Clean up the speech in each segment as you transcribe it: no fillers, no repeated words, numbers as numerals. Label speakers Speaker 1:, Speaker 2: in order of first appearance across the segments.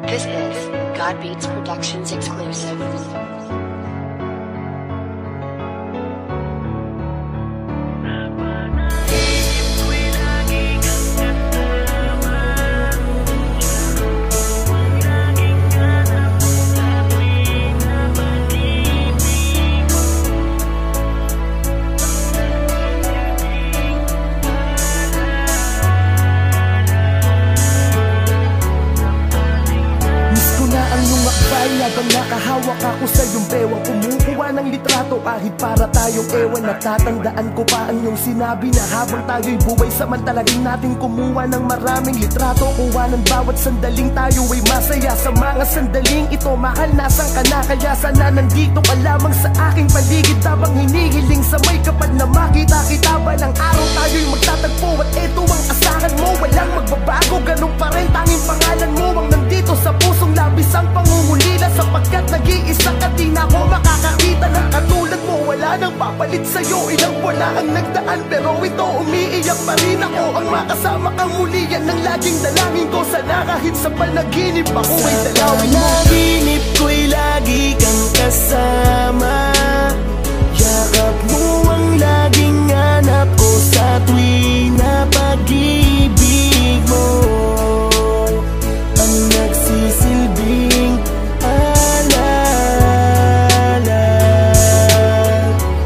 Speaker 1: This is God Beats Productions exclusive.
Speaker 2: Habang nakahawak ako sa iyong bewang, kumukuha ng litrato kahit para tayong ewan. Natatandaan ko pa ang iyong sinabi na habang tayo'y buhay, samantalagin natin kumuha ng maraming litrato. Kuha ng bawat sandaling tayo ay masaya. Sa mga sandaling ito, mahal, nasan ka na? Kaya sana nandito ka lamang sa aking paligid, habang hinihiling sa may kapal na makita kita. Balang araw tayo'y magtatagpo at eto ang asahan mo. Walang magbabago, ganun pa rin tanging pangalan mo ang nandito sa pusong labis ang pangungulila. Sapagkat nag-iisa ka, di na ako makakakita ng katulad mo. Wala nang papalit sa'yo, ilang wala ang nagdaan, pero ito umiiyak pa rin ako. Ang makasama kang muli, yan ang laging dalangin ko. Sana kahit sa panaginip ako ay dalawin mo.
Speaker 3: Panaginip ko'y lagi kang kasama, yakap mo ang laging hanap ko sa tuwing na pag-ibig mo. Ang nagsisilbing alala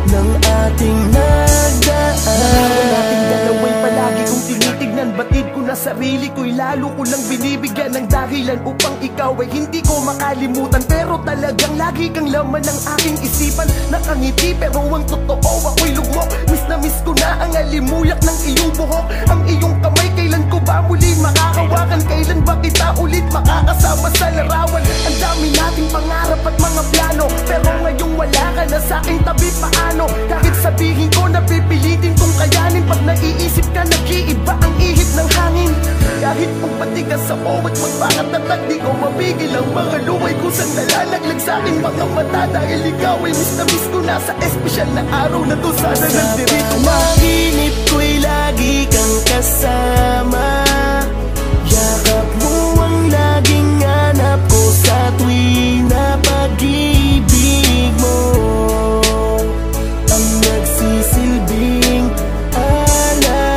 Speaker 3: ng ating nagdaan.
Speaker 2: Nahawa nating dalawa'y palagi kong tinitignan. Batid ko na sarili ko'y lalo ko lang binibigyan ng dahilan upang ikaw ay hindi ko makalimutan. Pero talagang lagi kang laman ng aking isipan. Nakangiti pero ang totoo ako'y lugmok. Miss na miss ko na ang alimuyak ng iyong buhok. Ang iyong kamay, kailan ko ba muli makakawakan? Kailan ba kita ulit makakasama sa larawan? Ang dami nating pangarap at mga plano, pero ngayong wala ka na sa aking tabi. Paano? Kahit sabihin ko na pipilitin kong kayanin, pag naiisip ka nag-iiba ang ihip ng hangin. Kahit magpatigas sa bawat magpakatatag, di ko mapigil ang mga luway ko sa nalalaglag sa aking mga mata. Dahil ikaw ay miss na miss ko na sa espesyal na araw na to. Sana nandirito ka.
Speaker 3: Panaginip ko'y lagi kang kasama, yakap mo ang laging hanap ko sa tuwing na pag-ibig mo. Ang nagsisilbing alala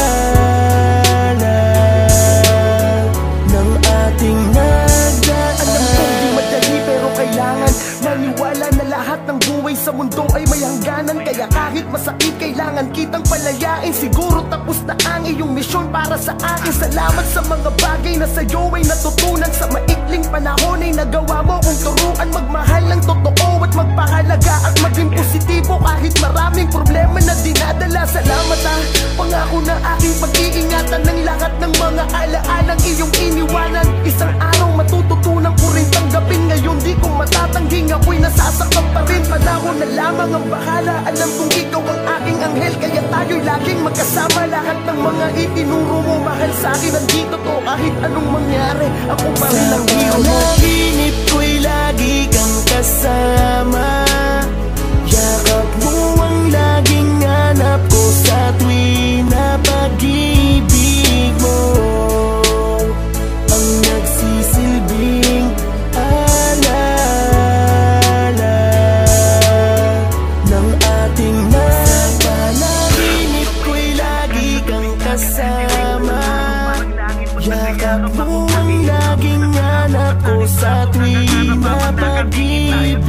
Speaker 3: ng ating nagdaan.
Speaker 2: Alam kong di madali pero kailangan maniwala na lahat ng buhay sa mundo ay may hangganan. Kaya kahit masakit kailangan kitang palayain. Siguro tapos na ang iyong misyon para sa akin. Salamat sa mga bagay na sa'yo ay natutunan. Sa maikling panahon ay nagawa mo kong turuan magmahal ng totoo at magpahalaga at maging positibo kahit maraming problema na dinadala. Salamat pangako na aking pag-iingatan ng lahat ng mga alaalang iyong iniwanan. Isang araw matututunan ko rin tanggapin. Ngayon di ko matatangging ako'y nasasaktan pa rin. Panahon na lamang ang bahala. Alam kong ikaw ang aking anghel, kaya tayo'y laging magkasama. Lahat ng mga itinuro mo mahal sa'kin nandito to. Kahit anong mangyari, ako pa rin ang hero mo.
Speaker 3: Panaginip ko'y lagi kang kasama, yakap mo ang laging hanap ko sa tuwing na pag-ibig mo. Ang nagsisilbing alala ng ating nagpanaginip ko'y lagi kang kasama, yakap mo ang laging hanap ko sa tuwing na pag-ibig